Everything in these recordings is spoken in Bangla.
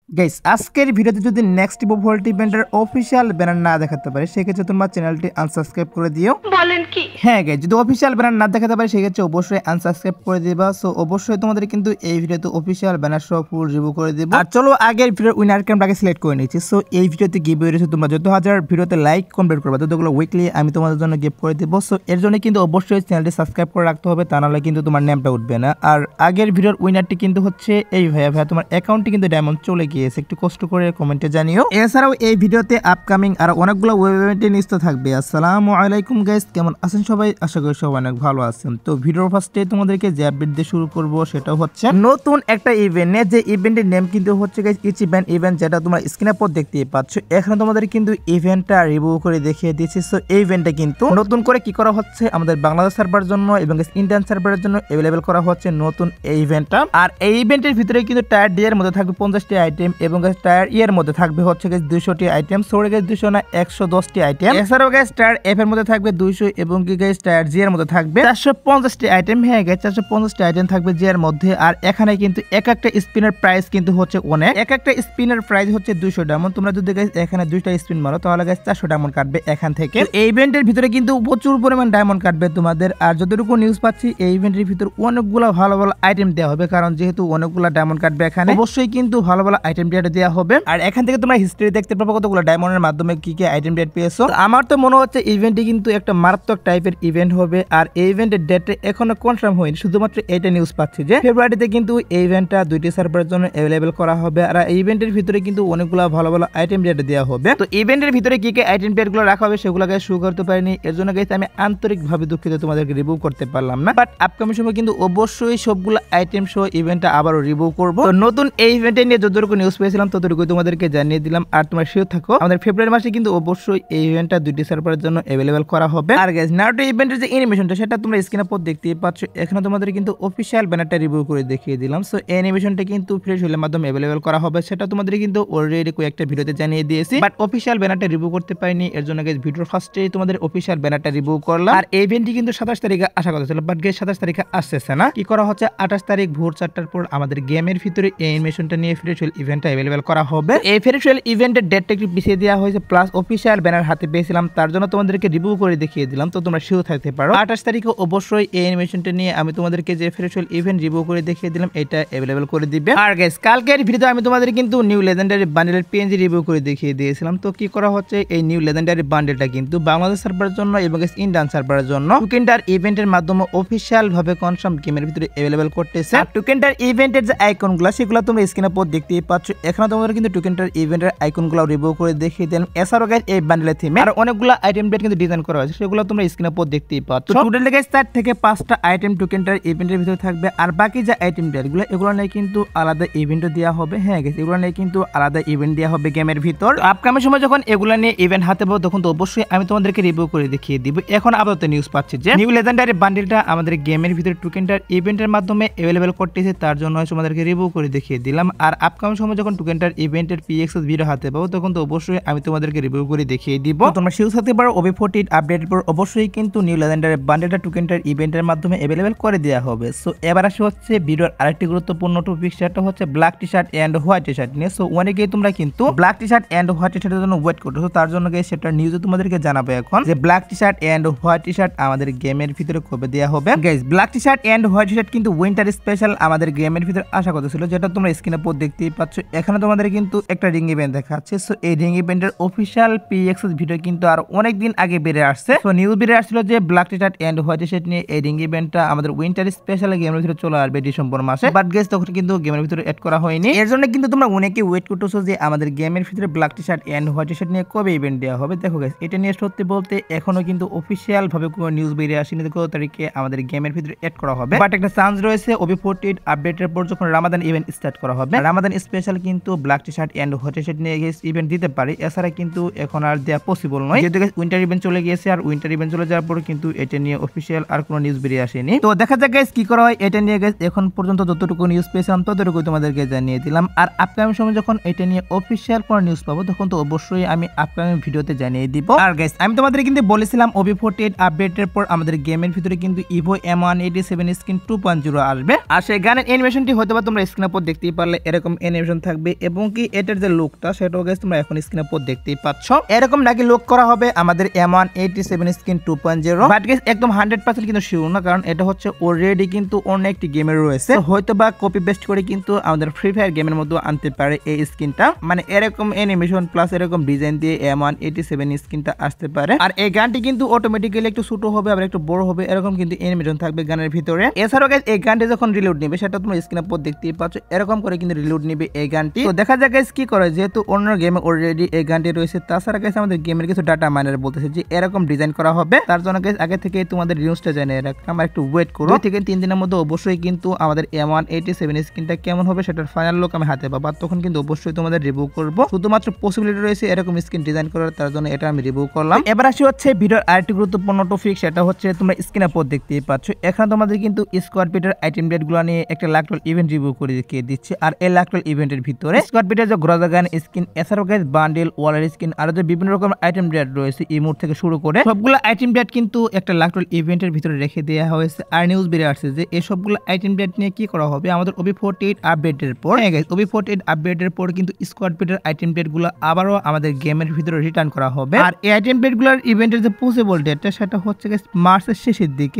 গাইস আজকের ভিডিওতে যদি নেক্সট ভোল্ট ইভেন্টের অফিসিয়াল ব্যানার না দেখাতে পারে সেক্ষেত্রে তোমার চ্যানেলটি আনসাবস্ক্রাইব করে দিও। বলেন কি? হ্যাঁ গাইস, যদি অফিসিয়াল ব্যানার না দেখাতে পারে সেক্ষেত্রে অবশ্যই আনসাবস্ক্রাইব করে দিবা। সো অবশ্যই তোমাদের কিন্তু এই ভিডিওতে অফিসিয়াল ব্যানার সহ ফুল রিভিউ করে দিব। আর চলো আগের ভিডিওর উইনার ক্যাম্পটাকে সিলেক্ট করে নিয়েছি। সো এই ভিডিওতে গিভওয়ে রয়েছে, তোমরা যত হাজার ভিডিওতে লাইক কমপ্লিট করবে ততগুলো উইকলি আমি তোমাদের জন্য গিফট করে দেবো। সো এর জন্য কিন্তু অবশ্যই চ্যানেলটি সাবস্ক্রাইব করে রাখতে হবে, তা নাহলে কিন্তু তোমার নামটা উঠবে না। আর আগের ভিডিওর উইনারটি কিন্তু হচ্ছে এই ভাইয়া তোমার অ্যাকাউন্টটি কিন্তু ডায়মন্ড চলে গিয়েছে, একটু কষ্ট করে কমেন্টে জানিও। এছাড়াও এই ভিডিওতে আপকামিং আর অনেকগুলো ওয়েব ইভেন্টের নিউজ থাকবে। আসসালামু আলাইকুম গাইস, কেমন আছেন সবাই? আশা করি সবাই অনেক ভালো আছেন। তো ভিডিওর ফার্স্টে তোমাদেরকে যে আপডেট দিয়ে শুরু করব সেটা হচ্ছে নতুন একটা ইভেন্ট, যে ইভেন্টের নেম কিন্তু হচ্ছে গাইস ইচিবেন ইভেন্ট, যেটা তোমরা স্ক্রিনের পর দেখতেই পাচ্ছ। এখানে তোমাদের কিন্তু ইভেন্টটা রিভিউ করে দেখিয়ে দিয়েছি। সো এই ইভেন্টটা কিন্তু নতুন করে কি করা হচ্ছে আমাদের বাংলাদেশ সার্ভারের জন্য এবং ইন্ডিয়ান সার্ভারের জন্য अवेलेबल করা হচ্ছে নতুন এই ইভেন্টটা। আর এই ইভেন্টের ভিতরে কিন্তু টায়ার ডি এর মধ্যে থাকবে 50টি আইটেম এবং টায়ার ই এর মধ্যে থাকবে হচ্ছে গাইস 200টি আইটেম। সরি গাইস 200 না 110টি আইটেম। এছাড়াও গাইস টায়ার এফ এর মধ্যে থাকবে 200 এবং কি গাইস টায়ার জি এর মধ্যে থাকবে 450টি আইটেম। হ্যাঁ গাইস 450টি আইটেম থাকবে জি এর মধ্যে। আর এখানে কিন্তু এক একটা স্পিনের প্রাইস কিন্তু হচ্ছে অনেক, এক একটা স্পিনের প্রাইস হচ্ছে 200 ডায়মন্ড। তোমরা যদি গাইস এখানে 2টা স্পিন মারো তাহলে গাইস 400 ডায়মন্ড কাটবে এখান থেকে। এই ইভেন্টের ভিতরে কিন্তু প্রচুর পরিমাণ ডায়মন্ড কাটবে তোমাদের। আর যতটুকু নিউজ পাচ্ছি এই ইভেন্টের ভিতরে অনেকগুলো ভালো ভালো আইটেম দেওয়া হবে, কারণ যেহেতু অনেকগুলো ডায়মন্ড কাটবে এখানে অবশ্যই কিন্তু ভালো ভালো আইটেম ডেট দেওয়া হবে। আর এখান থেকে তোমরা হিস্ট্রি দেখতে পাবো কতগুলো ডায়মন্ডের মাধ্যমে কি কি আইটেম ডেট পেয়েছো। আমার তো মনে হচ্ছে ইভেন্টটি কিন্তু একটা মারাত্মক টাইপের ইভেন্ট হবে। আর এই ইভেন্টের ডেট এখনো কনফার্ম হয়নি, শুধুমাত্র এটা নিউজ পাচ্ছি যে ফেব্রুয়ারিতে কিন্তু এই ইভেন্টটা 2টি সার্ভারের জন্য अवेलेबल করা হবে। আর এই ইভেন্টের ভিতরে কিন্তু অনেকগুলো ভালো ভালো আইটেম ডেট দেওয়া হবে। তো ইভেন্টের ভিতরে কি কি আইটেম ডেট গুলো রাখা হবে সেগুলো গাইস শো করতে পারিনি, এর জন্য গাইস আমি আন্তরিকভাবে দুঃখিত, তোমাদেরকে রিভিউ করতে পারলাম না। বাট আপকামিং সময় কিন্তু অবশ্যই সবগুলো আইটেম সহ ইভেন্টটা আবারও রিভিউ করব। তো নতুন এই ইভেন্টে নিয়ে যতটুকু নিউজ পেয়েছিলাম ততটুকু তোমাদেরকে জানিয়ে দিলাম। আর তোমরা শিওর থাকো আমাদের ফেব্রুয়ারি মাসে কিন্তু অবশ্যই এই ইভেন্টটা 2টি সার্ভারের জন্য अवेलेबल করা হবে। আর গাইস নারুটো ইভেন্টের যে অ্যানিমেশনটা সেটা তোমরা স্ক্রিনের পর দেখতেই পাচ্ছ। এখানে তোমাদের কিন্তু অফিশিয়াল ব্যানারটা রিভিউ করে দেখিয়ে দিলাম। সো এই অ্যানিমেশনটা কিন্তু ফ্রেশ হলের মাধ্যমে अवेलेबल করা হবে, সেটা তোমাদের কিন্তু অলরেডি কয়েকটা ভিডিওতে জানিয়ে দিয়েছি। বাট অফিশিয়াল ব্যানারটা রিভিউ করতে পারিনি, এর জন্য গাইস ভিডিওর ফার্স্টেই তোমাদের অফিশিয়াল ব্যানারটা রিভিউ করলাম। আর এই ইভেন্টটি কিন্তু 27 তারিখে আসা কথা ছিল, বাট গাইস 27 তারিখে আসছে না। কি করা হচ্ছে 28 তারিখ ভোর 4টার পর আমাদের গেমের ভিতরে এই অ্যানিমেশনটা নিয়ে ফ্রেশ হল ইভেন্টটা अवेलेबल করা হবে। এই ফ্রেশ হল ইভেন্টের ডেটটা একটু পিছিয়ে দেওয়া হয়েছে, প্লাস অফিশিয়াল ব্যানার হাতে পেয়েছিলাম তার জন্য তোমাদেরকে রিভিউ করে দেখিয়ে দিলাম। তো তোমরা শিওর থাকতে পারো 28 তারিখে অবশ্যই এই অ্যানিমেশনটা নিয়ে আমি তোমাদেরকে যে ফ্রেশ হল ইভেন্ট রিভিউ করে দেখিয়ে দিলাম এটা अवेलेबल করে দিবে। আর গাইস কালকের ভিডিওতে আমি তোমাদের কিন্তু নিউ লেজেন্ডারি বান্ডেলের পিএনজি রিভিউ করে দেখিয়ে দিয়েছিলাম। তো কি করা হচ্ছে এই নিউ লেজেন্ডারি বান্ডেলটা কিন্তু বাংলাদেশ সার্ভারের জন্য এবং ইন্ডিয়ান সার্ভারের জন্য টোকেনটার ইভেন্টের মাধ্যমে অফিশিয়াল ভাবে কনফার্ম গেমের ভিতরে अवेलेबल করতেছে। আর টোকেনটার ইভেন্টের যে আইকনগুলো সেগুলো তোমরা স্ক্রিনে পর দেখতেই পাচ্ছ। এখানে তোমরা কিন্তু টোকেনটার ইভেন্টের আইকনগুলো রিভিউ করে দেখিয়ে দিলাম। এছাড়াও গাইস এই বান্ডেলের থিমে আর অনেকগুলো আইটেম ডেট কিন্তু ডিজাইন করা হয়েছে, সেগুলো তোমরা স্ক্রিনে পর দেখতেই পাচ্ছ। টোটাল গাইস 4 থেকে 5টা আইটেম টোকেনটার ইভেন্টের ভিতরে থাকবে। আর বাকি যে আইটেম ডেটগুলো এগুলো নিয়ে কিন্তু আলাদা ইভেন্ট দেওয়া হবে। হ্যাঁ গাইস এগুলো নিয়ে কিন্তু আলাদা ইভেন্ট দেওয়া হবে গেমের ভিতর। আপকামিং সময় যখন এগুলো নিয়ে ইভেন্ট হাতে পাবো তখন তো অবশ্যই আমি তোমাদেরকে রিভিউ করে দেখিয়ে দিব। এখন আপাতত নিউজ পাচ্ছি যে নিউ লেজেন্ডারি বান্ডেলটা আমাদের গেমের ভিতরে টোকেনটার ইভেন্টের মাধ্যমে अवेलेबल করতেছে, তার জন্য তোমাদেরকে রিভিউ করে দেখিয়ে দিলাম। আর আপকামিং সময় যখন টোকেনটার ইভেন্টের পিএক্সএস ভিডিও হাতে পাবো তখন তো অবশ্যই আমি তোমাদেরকে রিভিউ করে দেখিয়ে দিব। তোমরা শিওর থাকতে পারো OB48 আপডেটের পর অবশ্যই কিন্তু নিউ লেজেন্ডারি বান্ডেলটা টোকেনটার ইভেন্টের মাধ্যমে अवेलेबल করে দেওয়া হবে। সো এবার আসে হচ্ছে ভিডিওর আরেকটি গুরুত্বপূর্ণ টপিক, সেটা হচ্ছে black T shirt and white T shirt নিয়ে। সো অনেকেই তোমরা কিন্তু black T shirt and white T শার্টের জন্য ওয়েট করতেছো, তার জন্য গাইস সেটা নিউজে তোমাদেরকে জানাবো এখন যে black T shirt and white T shirt আমাদের গেমের ভিতরে কবে দেওয়া হবে। Guys black T shirt and white T shirt কিন্তু উইন্টার স্পেশাল আমাদের গেমের ভিতরে আসা কথা ছিল, যেটা তোমরা স্ক্রিনে পর দেখতেই পাচ্ছ। এখানে তোমাদের কিন্তু একটা রিং ইভেন্ট দেখাচ্ছে। সো এই রিং ইভেন্টের অফিশিয়াল পিএক্সএস ভিডিও কিন্তু আর অনেক দিন আগে বেড়ে আসছে। সো নিউজ বেড়ে আসছিল যে black T shirt and white T shirt নিয়ে এই রিং ইভেন্টটা আমাদের উইন্টার স্পেশাল গেমের ভিতরে চলে আসবে ডিসেম্বর মাসে। বাট গাইস তখন কিন্তু গেমের ভিতরে এড করা হয়নি, এর জন্য কিন্তু তোমরা অনেকে ওয়েট করতেছো যে আমাদের গেমের ভিতরে black T shirt and white T shirt নিয়ে কবে ইভেন্ট দেওয়া হবে। দেখো গাইস এটা নিয়ে সত্যি বলতে এখনো কিন্তু অফিশিয়াল ভাবে কোনো নিউজ বেরিয়ে আসেনি কত তারিখে আমাদের গেমের ভিতরে এড করা হবে। বাট একটা চান্স রয়েছে OB48 আপডেটের পর যখন রামাদান ইভেন্ট স্টার্ট করা হবে, রামাদান স্পেশাল কিন্তু black T shirt and white T shirt নিয়ে ইভেন্ট দিতে পারে। এছাড়া কিন্তু এখন আর দেওয়া পসিবল নয়, যেহেতু উইন্টার ইভেন্ট চলে গিয়েছে। আর উইন্টার ইভেন্ট চলে যাওয়ার পর কিন্তু এটা নিয়ে অফিশিয়াল আর কোনো নিউজ বেরিয়ে আসেনি। তো দেখা যাক গাইস কি করা হয় এটা নিয়ে। গাইস এখন পর্যন্ত যতটুকু নিউজ পেয়েছিলাম ততটুকু তোমাদেরকে জানিয়ে দিলাম। আর আপকামিং সময় যখন এটা নিয়ে অফিশিয়াল কোনো নিউজ পাবো তখন তো অবশ্যই আমি আপকামিং ভিডিওতে জানিয়ে দিব। আর গাইস আমি তোমাদের কিন্তু বলেছিলাম OB48 আপডেটের পর আমাদের গেমের ভিতরে কিন্তু ইভো M187 স্কিন 2.0 আসবে। আর সেই গানের অ্যানিমেশনটি হয়তো বা তোমরা স্ক্রিনের উপর দেখতেই পারলে এরকম অ্যানিমেশন অ্যানিমেশন থাকবে এবং কি এটার যে লুকটা সেটাও গাইস তোমরা এখন স্ক্রিনের উপর দেখতেই পাচ্ছ। এরকম নাকি লুক করা হবে আমাদের M187 স্কিন 2.0, বাট গাইস একদম 100% কিন্তু শিওর না, কারণ এটা হচ্ছে অলরেডি কিন্তু অন্য একটি গেমে রয়েছে, হয়তো বা কপি পেস্ট করে কিন্তু আমাদের ফ্রি ফায়ার গেমের মধ্যে আনতে পারে এই স্কিনটা, মানে এরকম অ্যানিমেশন প্লাস এরকম ডিজাইন দিয়ে M187 স্কিনটা আসতে পারে। আর এই গানটি কিন্তু অটোমেটিক্যালি একটু ছোট হবে আবার একটু বড় হবে, এরকম কিন্তু অ্যানিমেশন থাকবে গানের ভিতরে। এছাড়াও গাইস এই গানটি যখন রিলোড নেবে সেটা তোমরা স্ক্রিনের উপর দেখতেই পাচ্ছ, এরকম করে কিন্তু রিলোড নেবে এই গানটি। তো দেখা যাক গাইস কি করে, যেহেতু অন্য গেমে অলরেডি এই গানটি রয়েছে। তাছাড়া গাইস আমাদের গেমের কিছু ডাটা মাইনার বলতেছে যে এরকম ডিজাইন করা হবে, তার জন্য গাইস আগে থেকে তোমাদের নিউজটা জানিয়ে রাখলাম, একটু ওয়েট করো। 2 থেকে 3 দিনের মধ্যে অবশ্যই কিন্তু আমাদের M187 স্ক্রিনটা কেমন হবে সেটার ফাইনাল লুক আমি হাতে পাবো, তখন কিন্তু অবশ্যই তোমাদের রিভিউ করব। শুধুমাত্র পসিবিলিটি রয়েছে এরকম স্ক্রিন ডিজাইন করার, তার জন্য এটা আমি রিভিউ করলাম। এবার আসি হচ্ছে ভিডিওর আরেকটি গুরুত্বপূর্ণ টপিক, সেটা হচ্ছে তোমরা স্ক্রিনের উপর দেখতেই পাচ্ছ। এখানে তোমাদের কিন্তু স্কোয়াড পিটের আইটেম ডেটগুলো নিয়ে একটা লাকটল ইভেন্ট রিভিউ করে দেখিয়ে দিচ্ছে। আর এই লাকটল ইভেন্টের ভিতরে স্কোয়াড পিটের যে গ্রজাগান স্কিন, এছাড়াও গাইস বান্ডেল, ওয়ালের স্কিন আর যে বিভিন্ন রকম আইটেম ডেট রয়েছে ইমোট থেকে শুরু করে সবগুলো আইটেম ডেট কিন্তু একটা লাকটল ইভেন্টের ভিতরে রেখে দেওয়া হয়েছে। আর নিউজ বেরিয়ে আসছে যে এই সবগুলো আইটেম ডেট নিয়ে কি করা হবে আমাদের OB48 আপডেটের পর। OB48 আপডেটের পর কিন্তু স্কোয়াড পিটের আইটেম ডেট গুলো আবারও আমাদের গেমের ভিতরে রিটার্ন করা হবে। আর এই আইটেম ডেট গুলোর ইভেন্টের যে পসিবল ডেটটা সেটা হচ্ছে মার্চের শেষের দিকে।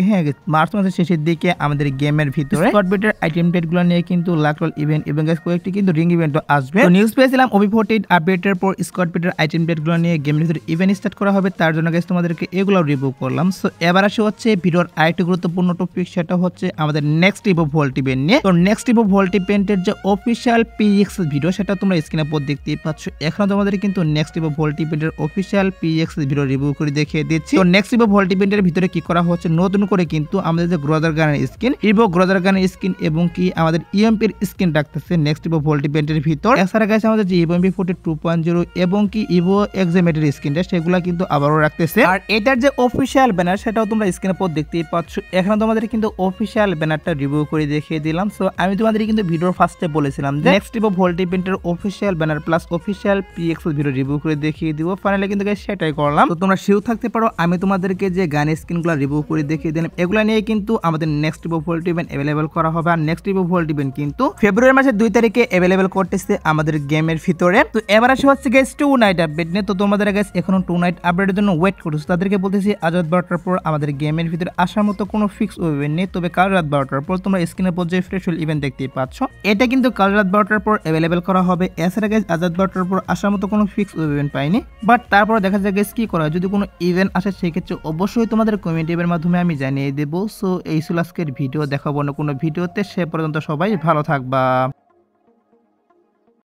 মার্চ মাসের শেষের দিকে আমাদের গেমের ভিতরে স্কোয়াড পিটের আইটেম ডেট গুলো নিয়ে কিন্তু লাকটল ইভেন্ট এবং কয়েকটি কিন্তু রিং ইভেন্টও আসবে। তো নিউজ পেয়েছিলাম OB48 আপডেটের পর স্কোয়াড পিটের আইটেম ডেট গুলো নিয়ে গেমের ভিতরে ইভেন্ট স্টার্ট করা হবে, তার জন্য গাইস তোমাদেরকে এগুলো রিভিউ করলাম। সো এবার আসে হচ্ছে ভিডিওর আরেকটি গুরুত্বপূর্ণ টপিক, সেটা হচ্ছে আমাদের নেক্সট ইভো ভোল্ট ইভেন্ট নিয়ে। তো নেক্সট ইভো ভোল্ট ইভেন্টের যে অফিশিয়াল PX ভিডিও সেটা তোমরা স্ক্রিনে উপর দেখতেই পাচ্ছ। এখন তোমাদের কিন্তু নেক্সট ইভো ভোল্ট ইভেন্টের অফিশিয়াল PX ভিডিও রিভিউ করে দেখিয়ে দিচ্ছি। তো নেক্সট ইভো ভোল্ট ইভেন্টের ভিতরে কি করা হচ্ছে, নতুন করে কিন্তু আমাদের যে গ্রোজার গানের স্কিন, ইভো গ্রোজার গানের স্কিন এবং কি আমাদের EMP এর স্কিন রাখতেছে নেক্সট ইভো ভোল্ট ইভেন্টের ভিতর। এছাড়া গাইস আমাদের যে ইভো MP40 2.0 এবং কি ইভো এক্সামেটের স্কিনটা সেগুলা কিন্তু আবারও রাখতেছে। আর এটার যে অফিশিয়াল ব্যানার সেটাও তোমরা স্ক্রিনে উপর দেখতেই পাচ্ছ। এখন তোমাদের কিন্তু অফিশিয়াল ব্যানারটা রিভিউ করে দেখিয়ে দিলাম। সো আমি তোমাদের কিন্তু ভিডিওর ফার্স্টে বলেছিলাম যে নেক্সট ইভো ভোল্ট ইভেন্টের official banner plus official PX video review করে দেখিয়ে দিব। ফাইনালি কিন্তু গাইস সেটাই করলাম। তো তোমরা শিওর থাকতে পারো আমি তোমাদেরকে যে গান স্কিনগুলো রিভিউ করে দেখিয়ে দিলাম এগুলা নিয়ে কিন্তু আমাদের next Evo Vault event available করা হবে। আর নেক্সট ইভো ভোল্ট ইভেন্ট কিন্তু ফেব্রুয়ারি মাসের 2 তারিখে अवेलेबल করতেছে আমাদের গেমের ভিতরে। তো এবার আসে হচ্ছে গাইস 2 নাইট আপডেট নিয়ে। তো তোমাদের গাইস এখনো 2 নাইট আপডেটের জন্য ওয়েট করছো, তাদেরকে বলতেছি আজ রাত 12টার পর আমাদের গেমের ভিতরে আসার মতো কোনো ফিক্স ইভেন্ট নেই, তবে কাল রাত 12টার পর তোমরা স্ক্রিনের উপর যে ফ্রেশ ইভেন্ট দেখতেই পাচ্ছ এটা কিন্তু কাল রাত 12টার পর अवेलेबल করা হবে। এছাড়া গাইস আজ রাত 12টার পর আসার মতো কোনো ফিক্স ইভেন্ট পাইনি, বাট তারপর দেখা যায় গাইস কি করা হয়, যদি কোনো ইভেন্ট আসে সেক্ষেত্রে অবশ্যই তোমাদের কমেন্ট এর মাধ্যমে আমি জানিয়ে দেবো। সো এই ছিল আজকের ভিডিও, দেখাবো না কোনো ভিডিওতে, সে পর্যন্ত সবাই ভালো থাকবা।